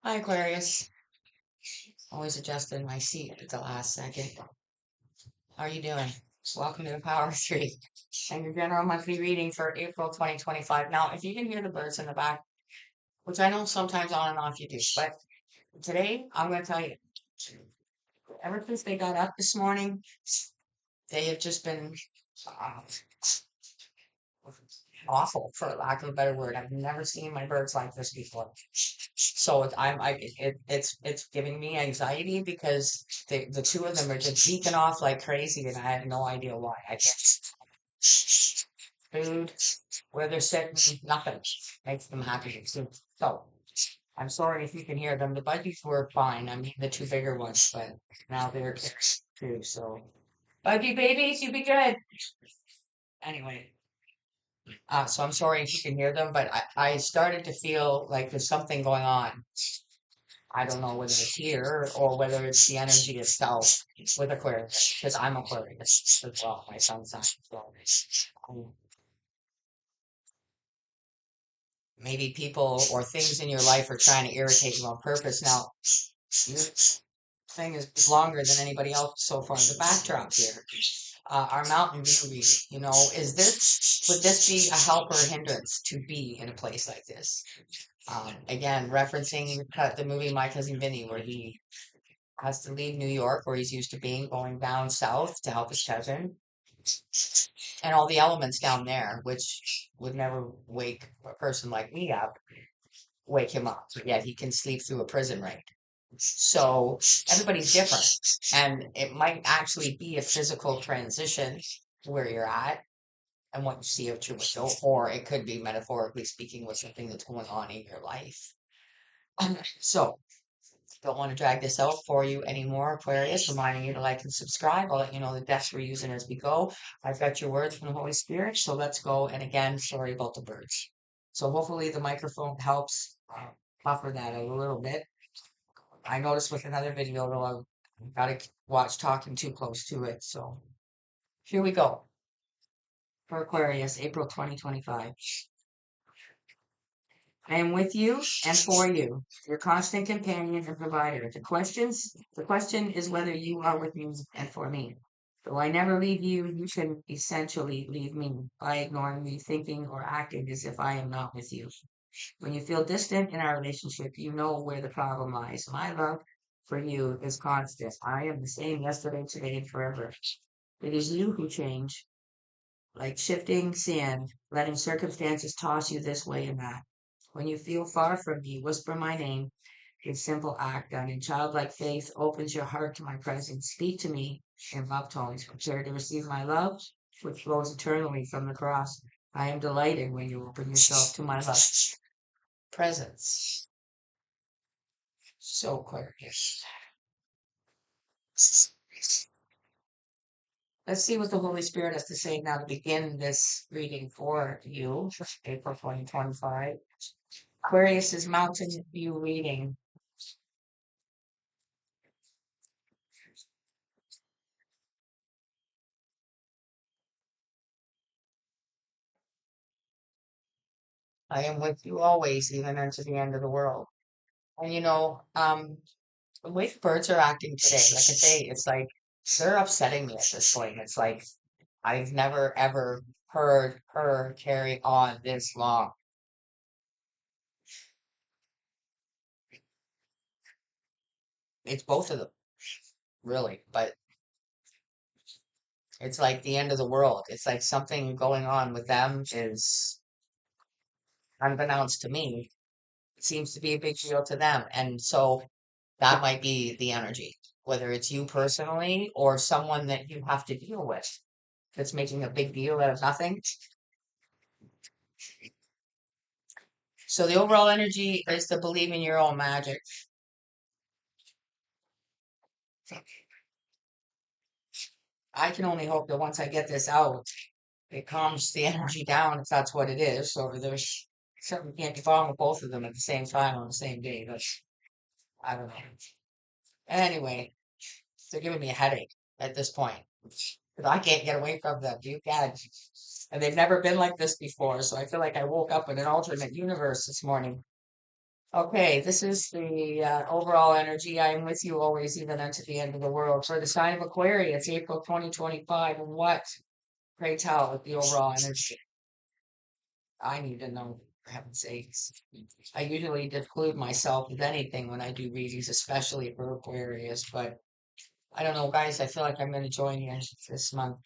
Hi, Aquarius. Always adjusting my seat at the last second. How are you doing? Welcome to the Power Street and your general monthly reading for April 2025. Now, if you can hear the birds in the back, which I know sometimes on and off you do, but today I'm going to tell you, ever since they got up this morning, they have just been uh, awful, for lack of a better word. I've never seen my birds like this before. So it's giving me anxiety because the two of them are just beaking off like crazy, and I have no idea why. I can't food, where they're sitting, nothing makes them happy. So I'm sorry if you can hear them. The budgies were fine. I mean the two bigger ones, but now they're too. So budgie babies, you be good. Anyway, so I'm sorry if you can hear them, but I started to feel like there's something going on. I don't know whether it's here or whether it's the energy itself with Aquarius, because I'm Aquarius as well. My son's sign as well. Um, Maybe people or things in your life are trying to irritate you on purpose. Now, this thing is longer than anybody else so far. The backdrop here, our mountain view reading, would this be a help or a hindrance to be in a place like this? Again, referencing the movie My Cousin Vinny, where he has to leave New York, where he's used to being, going down south to help his cousin, and all the elements down there, which would never wake a person like me up, wake him up. Yet he can sleep through a prison raid. So everybody's different, and it might actually be a physical transition where you're at and what you see out your window, or it could be metaphorically speaking with something that's going on in your life. So don't want to drag this out for you anymore, Aquarius. Reminding you to like and subscribe. I'll let you know the decks we're using as we go. I've got your words from the Holy Spirit, so let's go. And again, sorry about the birds. So hopefully the microphone helps buffer that a little bit. I noticed with another video though, I've got to watch talking too close to it. So here we go for Aquarius, April 2025. I am with you and for you, your constant companion and provider. The question is whether you are with me and for me. Though I never leave you, you can essentially leave me by ignoring me, thinking or acting as if I am not with you. When you feel distant in our relationship, you know where the problem lies. My love for you is constant. I am the same yesterday, today, and forever. It is you who change, like shifting sand, letting circumstances toss you this way and that. When you feel far from me, whisper my name. A simple act done in childlike faith opens your heart to my presence. Speak to me in love tones. Prepare to receive my love, which flows eternally from the cross. I am delighted when you open yourself to my love presence. So Aquarius. Let's see what the Holy Spirit has to say now to begin this reading for you, for April 2025. Aquarius's Mountain View reading. I am with you always, even unto the end of the world. And the way the birds are acting today, like I say, it's like they're upsetting me at this point. It's like I've never ever heard her carry on this long. It's both of them, really, but it's like the end of the world. It's like something going on with them is unbeknownst to me. It seems to be a big deal to them. And so that might be the energy, whether it's you personally or someone that you have to deal with that's making a big deal out of nothing. So the overall energy is to believe in your own magic. I can only hope that once I get this out, it calms the energy down if that's what it is. So there's something can't be wrong with both of them at the same time on the same day. But I don't know. Anyway, they're giving me a headache at this point. Because I can't get away from them. You can. And they've never been like this before. So I feel like I woke up in an alternate universe this morning. Okay, this is the overall energy. I am with you always, even unto the end of the world. For the sign of Aquarius, April 2025. What, pray tell, is the overall energy? I need to know, for heaven's sakes. I usually disclude myself with anything when I do readings, especially for Aquarius, but I don't know, guys. I feel like I'm going to join you this month.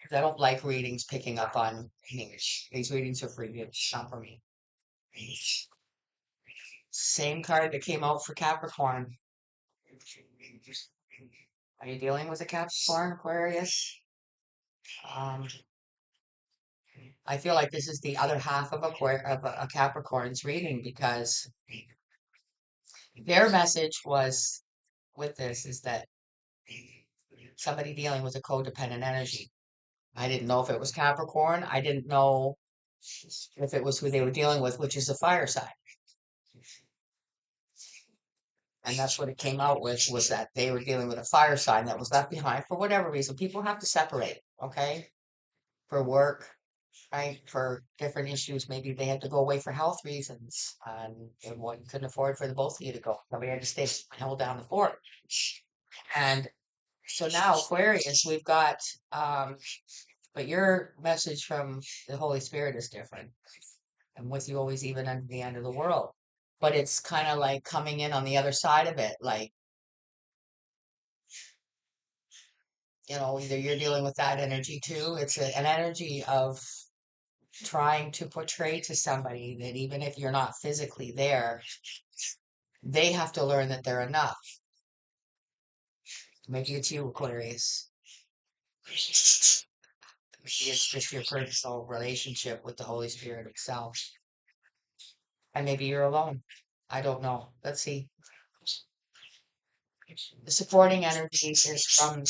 'Cause I don't like readings picking up on English. These readings are for you, not for me. Same card that came out for Capricorn. Are you dealing with a Capricorn, Aquarius? Um, I feel like this is the other half of a Capricorn's reading because their message was with this is that somebody dealing with a codependent energy. I didn't know if it was Capricorn. I didn't know if it was who they were dealing with, which is a fire sign. And that's what it came out with was that they were dealing with a fire sign that was left behind for whatever reason. People have to separate, okay? For work, right? For different issues. Maybe they had to go away for health reasons, and one couldn't afford for the both of you to go. Somebody had to stay held down the fort. And so now Aquarius, we've got but your message from the Holy Spirit is different. And with you always even unto the end of the world. But it's kind of like coming in on the other side of it, like, either you're dealing with that energy too. It's an energy of trying to portray to somebody that even if you're not physically there, they have to learn that they're enough. Maybe it's you, Aquarius. Maybe it's just your personal relationship with the Holy Spirit itself. And maybe you're alone. I don't know. Let's see. The supporting energy is from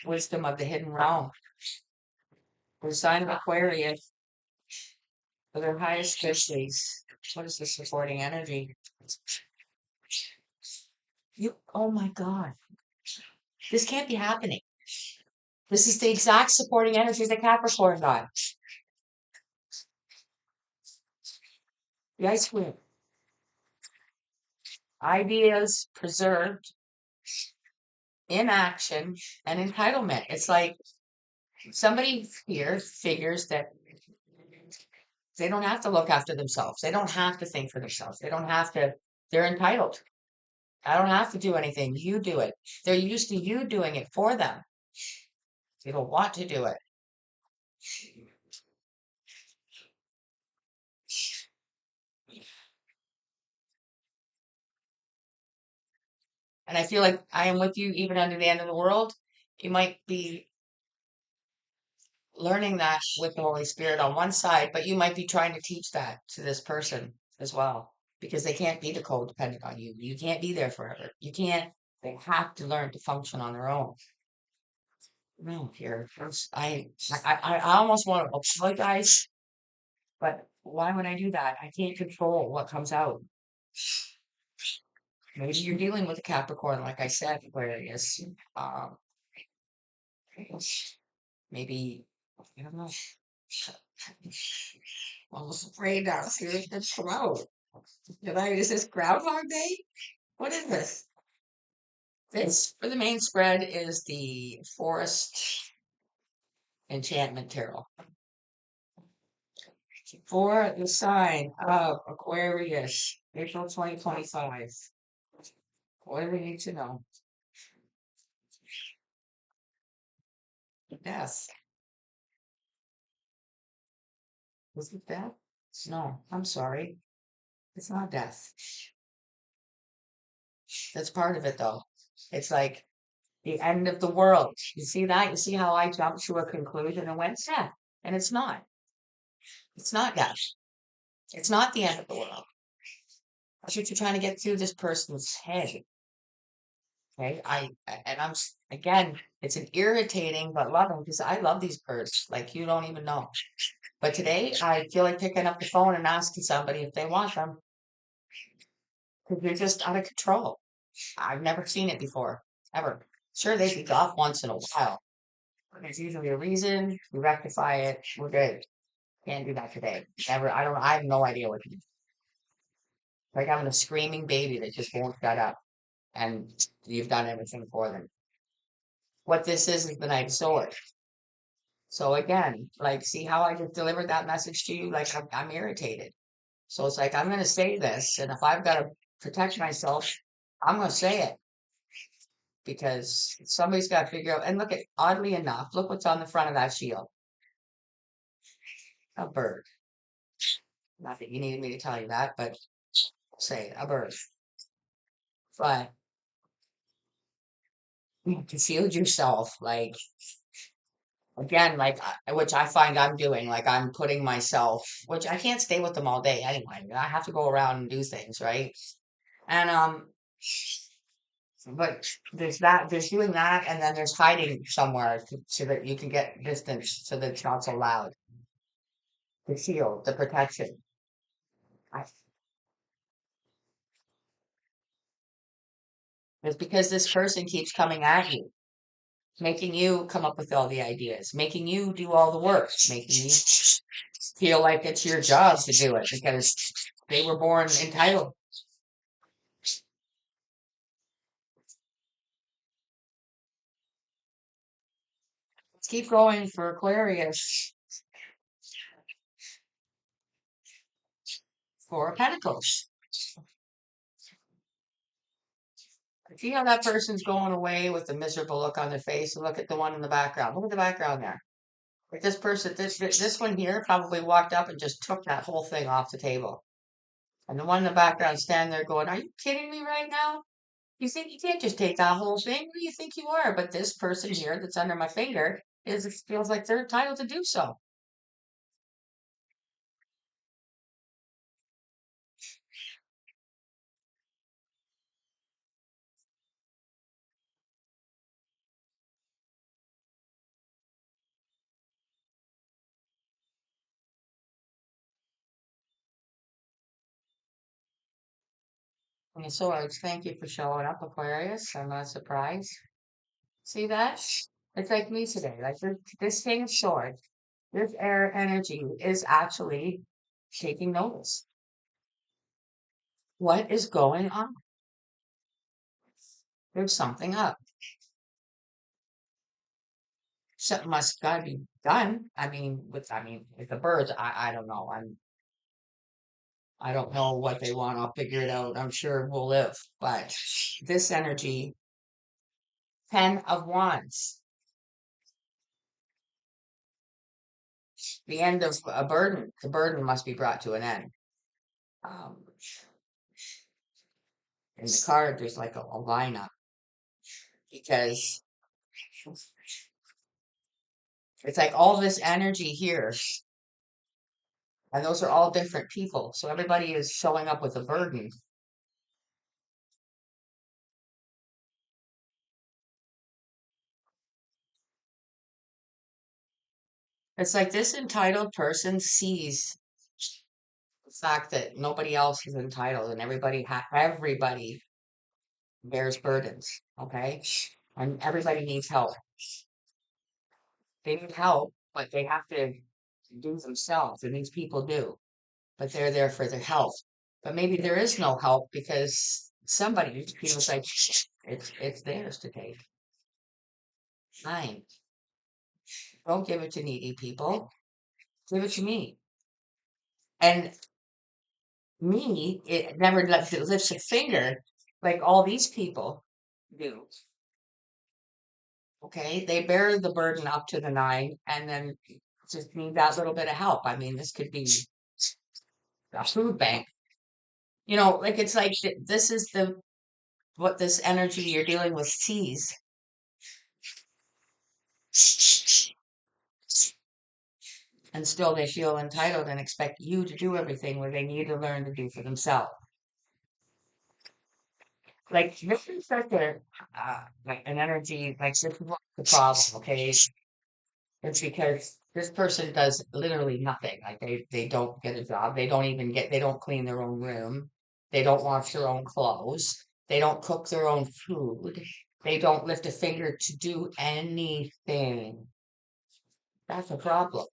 wisdom of the hidden realm. For the sign of Aquarius, for their highest good days. What is the supporting energy? Oh my God. This can't be happening. This is the exact supporting energy that Capricorn got. The ice queen. Ideas preserved, inaction, and entitlement. It's like somebody here figures that they don't have to look after themselves. They don't have to think for themselves. They don't have to, they're entitled. I don't have to do anything. You do it. They're used to you doing it for them. They don't want to do it. And I feel like I am with you even under the end of the world. You might be learning that with the Holy Spirit on one side, but you might be trying to teach that to this person as well because they can't be the codependent on you. You can't be there forever. You can't, they have to learn to function on their own. No, here, I almost want to apologize, but why would I do that? I can't control what comes out. Maybe you're dealing with a Capricorn, like I said, Aquarius. Um, maybe, I don't know. I'm almost afraid now. See if it's come out. Is this Groundhog Day? What is this? This for the main spread is the Forest Enchantment Tarot. For the sign of Aquarius, April 2025. What do we need to know? Death. Was it death? No, I'm sorry. It's not death. That's part of it though. It's like the end of the world. You see that? You see how I jumped to a conclusion and went, yeah, and it's not. It's not death. It's not the end of the world. That's what you're trying to get through this person's head. Okay. And again, it's an irritating but loving because I love these birds like you don't even know. But today I feel like picking up the phone and asking somebody if they want them because they're just out of control. I've never seen it before, ever. Sure, they be off once in a while. But there's usually a reason. We rectify it. We're good. Can't do that today. Never. I don't. I have no idea what to do. Like having a screaming baby that just won't shut up, and you've done everything for them. What this is the Knight of Swords. So again, like, see how I just delivered that message to you? Like, I'm irritated. So it's like, I'm going to say this, and if I've got to protect myself, I'm going to say it because somebody's got to figure out. And look at, oddly enough, look what's on the front of that shield. A bird. Not that you needed me to tell you that, but say a bird. But to shield yourself, like, again, like, which I find I'm doing, like, I'm putting myself, which I can't stay with them all day anyway. I have to go around and do things, right? And, but there's doing that, and then there's hiding somewhere so that you can get distance so that it's not so loud. The shield, the protection. I, it's because this person keeps coming at you, making you come up with all the ideas, making you do all the work, making you feel like it's your job to do it because they were born entitled. Let's keep going for Aquarius. Four of Pentacles. See how that person's going away with a miserable look on their face? And look at the one in the background. Look at the background there. Like this person, this one here probably walked up and just took that whole thing off the table. And the one in the background standing there going, "Are you kidding me right now? You think you can't just take that whole thing? Who do you think you are?" But this person here that's under my finger feels like they're entitled to do so. And Swords, thank you for showing up, Aquarius. I'm not surprised. See that? It's like me today. Like this thing of swords, this air energy is actually taking notice. What is going on? There's something up. Something must gotta be done. With the birds, I don't know. I don't know what they want. I'll figure it out. I'm sure we'll live. But this energy, 10 of Wands, the end of a burden. The burden must be brought to an end. Um, in the card, there's like a lineup because it's like all this energy here, and those are all different people. So everybody is showing up with a burden. It's like this entitled person sees the fact that nobody else is entitled and everybody bears burdens, okay? And everybody needs help. They need help, but they have to do themselves, and these people do, but they're there for their help. But maybe there is no help because somebody feels like it's theirs to take. Fine. Don't give it to needy people. Give it to me. And me, it never lifts a finger like all these people do. Okay, they bear the burden up to the nine and then just need that little bit of help. I mean, this could be a food bank. Like it's like this is the what this energy you're dealing with sees. And still they feel entitled and expect you to do everything where they need to learn to do for themselves. Like this is such a like an energy. Like this is what the problem. Okay, it's because this person does literally nothing. Like they don't get a job. They don't clean their own room. They don't wash their own clothes. They don't cook their own food. They don't lift a finger to do anything. That's a problem.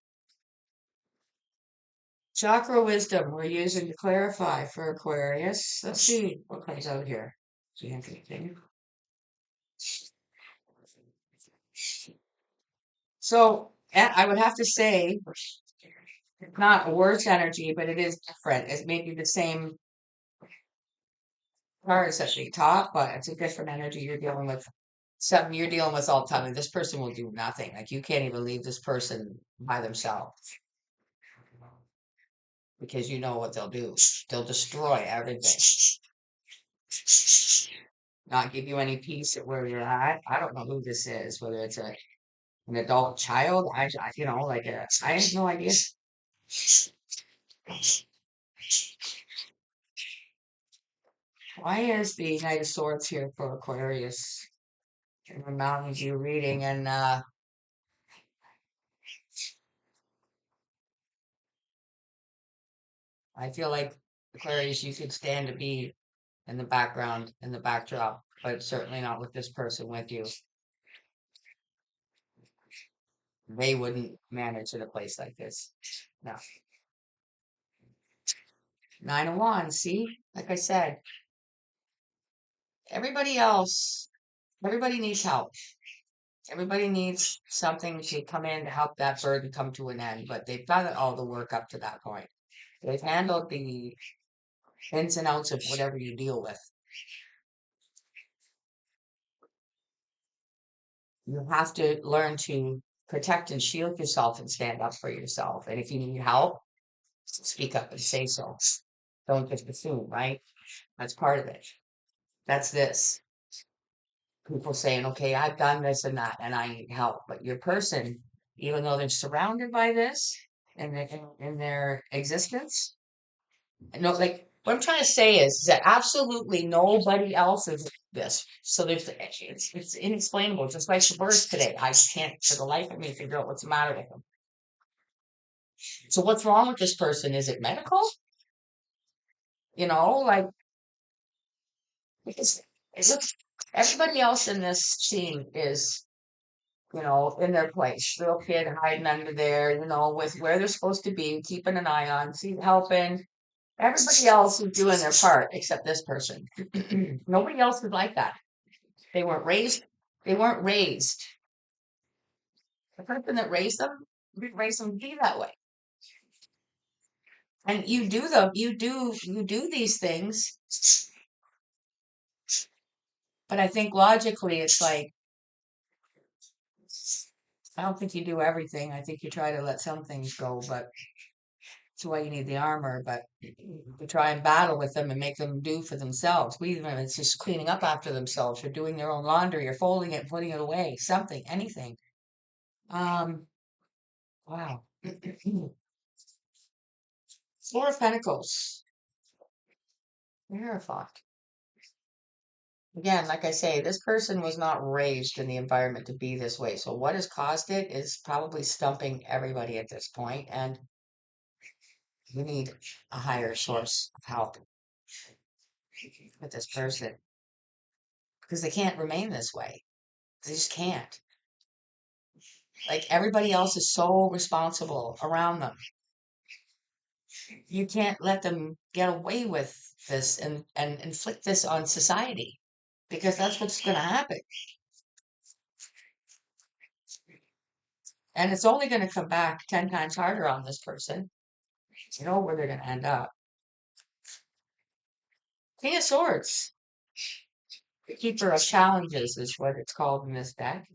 Chakra wisdom we're using to clarify for Aquarius. Let's see what comes out here. See anything. So I would have to say it's not a worse energy, but it is different. It's maybe the same cards at the top, but it's a different energy you're dealing with. Something you're dealing with all the time. And this person will do nothing. Like you can't even leave this person by themselves because you know what they'll do. They'll destroy everything, not give you any peace at where you're at. I don't know who this is, whether it's an adult child. You know, like I have no idea. Why is the Knight of Swords here for Aquarius? And the mountains you're reading, and I feel like Aquarius, you could stand to be in the background, in the backdrop, but certainly not with this person with you. They wouldn't manage in a place like this. No. Nine of Wands, see? Like I said, everybody else, everybody needs help. Everybody needs something to come in to help that burden come to an end, but they've done all the work up to that point. They've handled the ins and outs of whatever you deal with. You have to learn to protect and shield yourself and stand up for yourself. And if you need help, speak up and say so. Don't just assume, right? That's part of it. That's this. People saying, okay, I've done this and that and I need help. But your person, even though they're surrounded by this in their existence, no, like what I'm trying to say is that absolutely nobody else is this. So it's inexplainable. Just like the birds today, I can't for the life of me figure out what's the matter with them. So what's wrong with this person? Is it medical? You know, like because it looks everybody else in this scene is in their place. Little kid hiding under there, with where they're supposed to be, keeping an eye on, see, helping. Everybody else is doing their part except this person. Nobody else is like that. They weren't raised. They weren't raised. The person that raised them didn't raise them to be that way. And you do them. You do these things. But I think logically, it's like I don't think you do everything. I think you try to let some things go, but that's why you need the armor. But to try and battle with them and make them do for themselves. We even it's just cleaning up after themselves or doing their own laundry or folding it, putting it away, something, anything. Um, wow. Four of Pentacles. Hierophant. Again, like I say, this person was not raised in the environment to be this way. So what has caused it is probably stumping everybody at this point, and you need a higher source of help with this person because they can't remain this way. They just can't. Like everybody else is so responsible around them. You can't let them get away with this and inflict this on society because that's what's going to happen. And it's only going to come back 10 times harder on this person. You know where they're going to end up. King of Swords. The Keeper of Challenges is what it's called in this deck.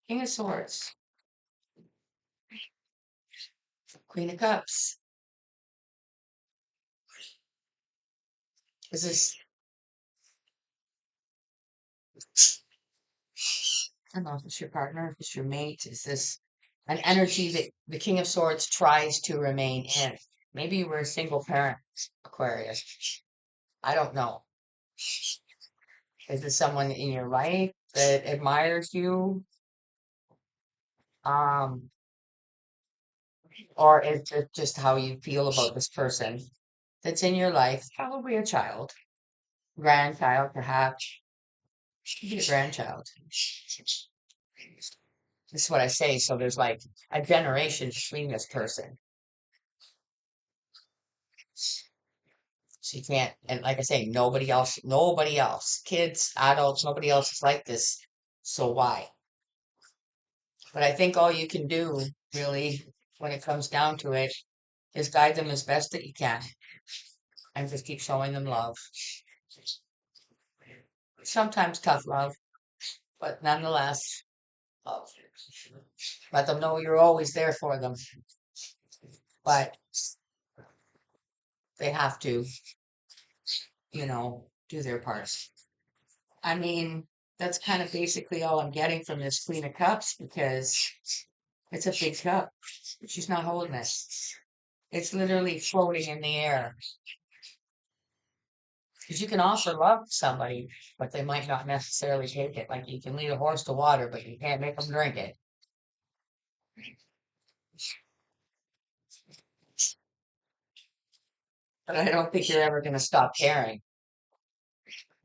King of Swords. Queen of Cups. Is this, I don't know if it's your partner, if it's your mate, is this an energy that the King of Swords tries to remain in? Maybe you were a single parent, Aquarius. I don't know. Is this someone in your life that admires you? Um, or is it just how you feel about this person that's in your life? Probably a child. grandchild, perhaps. Could be a grandchild. This is what I say. So there's like a generation between this person. So you can't, and like I say, nobody else, kids, adults, nobody else is like this. So why? But I think all you can do, really, when it comes down to it, is guide them as best that you can and just keep showing them love. Sometimes tough love, but nonetheless, love. Let them know you're always there for them, but they have to, do their part. I mean, that's kind of basically all I'm getting from this Queen of Cups because it's a big cup. She's not holding it. It's literally floating in the air. Because you can offer love to somebody, but they might not necessarily take it. Like you can lead a horse to water, but you can't make them drink it. But I don't think you're ever going to stop caring.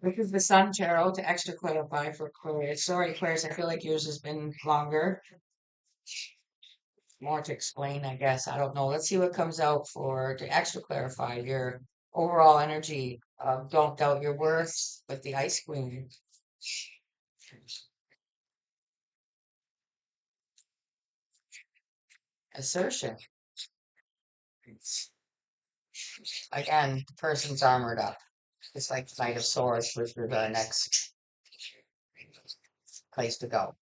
This is the Sun Tarot to extra clarify for Aquarius. Sorry, Aquarius, I feel like yours has been longer. More to explain, I guess. I don't know. Let's see what comes out for to extra clarify your overall energy of don't doubt your worth with the Ice Queen. Assertion. Again, the person's armored up. It's like the Knight of Swords, which is the next place to go.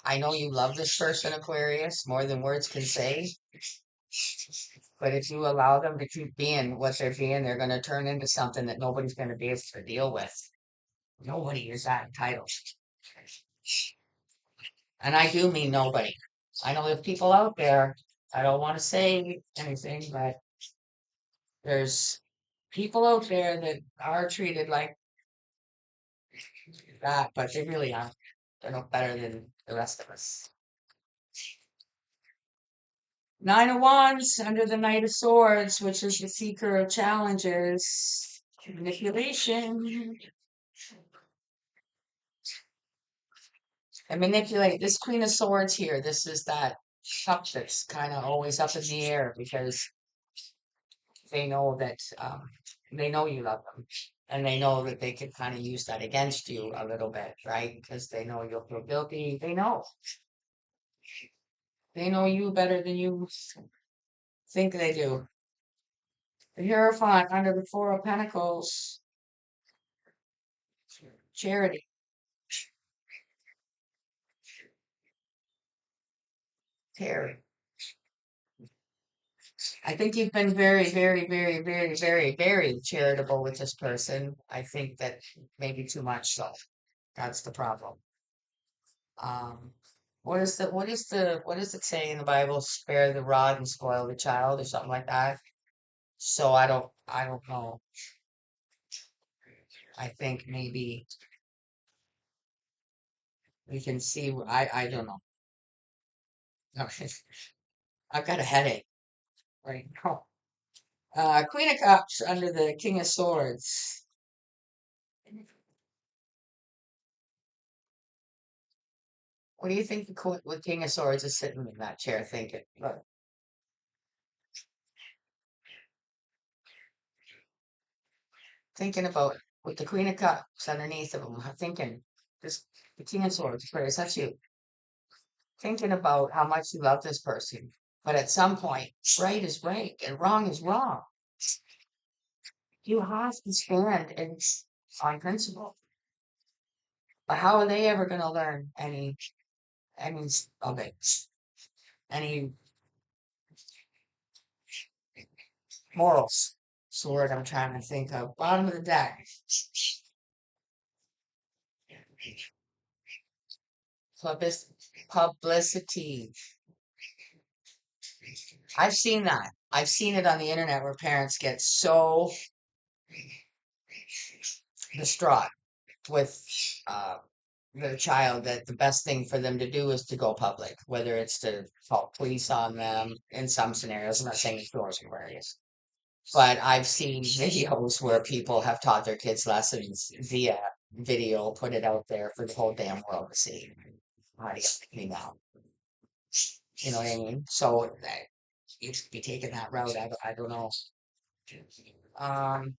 I know you love this person, Aquarius, more than words can say. But if you allow them to keep being what they're being, they're going to turn into something that nobody's going to be able to deal with. Nobody is that entitled. And I do mean nobody. I know there's people out there, I don't want to say anything, but there's people out there that are treated like that, but they really aren't. They're no better than the rest of us. Nine of Wands under the Knight of Swords, which is the seeker of challenges, manipulation. And manipulate this Queen of Swords here. This is that cup that's kind of always up in the air because they know that they know you love them. And they know that they could kind of use that against you a little bit, right? Because they know you'll feel guilty. They know. They know you better than you think they do. The Hierophant under the Four of Pentacles, charity. Terry. I think you've been very, very, very, very, very, very charitable with this person. I think that maybe too much so. That's the problem. Um, what does it say in the Bible? Spare the rod and spoil the child, or something like that. So I don't know. I think maybe we can see. I don't know. No, I've got a headache right now. Queen of Cups under the King of Swords. What do you think the King of Swords is sitting in that chair thinking? Look, thinking about with the Queen of Cups underneath of him, thinking this the King of Swords, Aquarius, that's you. Thinking about how much you love this person. But at some point, right is right and wrong is wrong. You have to stand on principle. But how are they ever going to learn any of it? Any morals? Sword I'm trying to think of. Bottom of the deck. Publicity. I've seen that. I've seen it on the internet where parents get so distraught with their child that the best thing for them to do is to go public, whether it's to call police on them in some scenarios. I'm not saying it's yours, Aquarius. but I've seen videos where people have taught their kids lessons via video, put it out there for the whole damn world to see. How do you get me now? You know what I mean? So that you should be taking that route. I don't know. Um,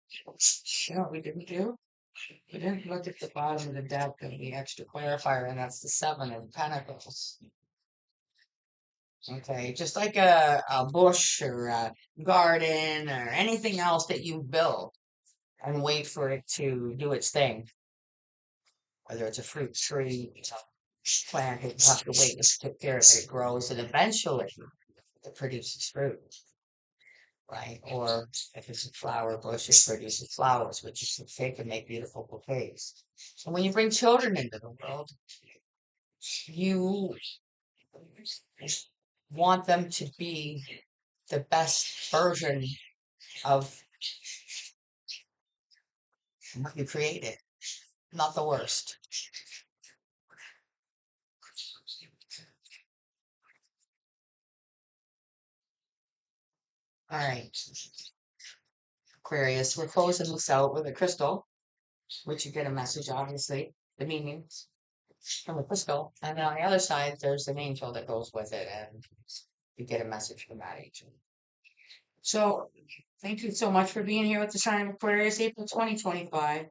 you know what we didn't do? We didn't look at the bottom of the deck of the extra clarifier, and that's the Seven of Pentacles. Okay, just like a bush or a garden or anything else that you build and wait for it to do its thing, whether it's a fruit tree, a plant, you have to wait to take care of it. It grows and eventually it produces fruit, right? Or if it's a flower bush, it produces flowers, which you can take and make beautiful bouquets. So when you bring children into the world, you want them to be the best version of what you created, not the worst. All right, Aquarius, we're closing this out with a crystal, which you get a message, obviously, the meaning from a crystal. And then on the other side, there's an angel that goes with it, and you get a message from that angel. So, thank you so much for being here with the sign of Aquarius, April 2025,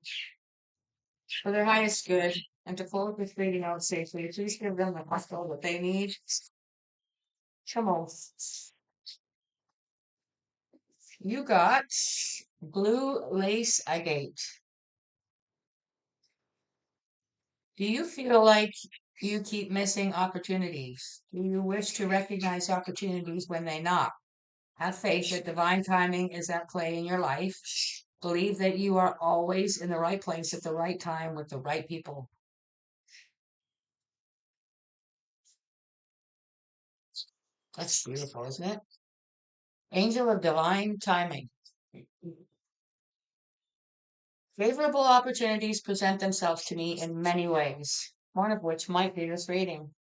for their highest good, and to close this reading out safely. Please give them the crystal that they need. Come on. You got blue lace agate. Do you feel like you keep missing opportunities? Do you wish to recognize opportunities when they knock? Have faith that divine timing is at play in your life. Believe that you are always in the right place at the right time with the right people. That's beautiful, isn't it? Angel of divine timing. Favorable opportunities present themselves to me in many ways, one of which might be this reading.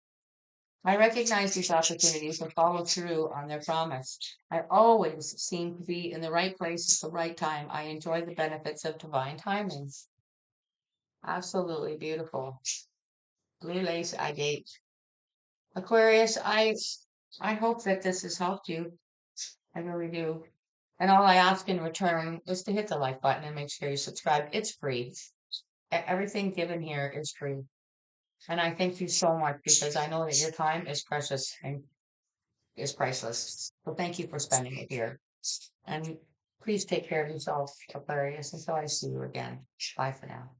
I recognize these opportunities and follow through on their promise. I always seem to be in the right place at the right time. I enjoy the benefits of divine timing. Absolutely beautiful. Blue lace agate. Aquarius, I hope that this has helped you. I really do. And all I ask in return is to hit the like button and make sure you subscribe. It's free. Everything given here is free. And I thank you so much because I know that your time is precious and is priceless. So thank you for spending it here. And please take care of yourself, Aquarius, until I see you again. Bye for now.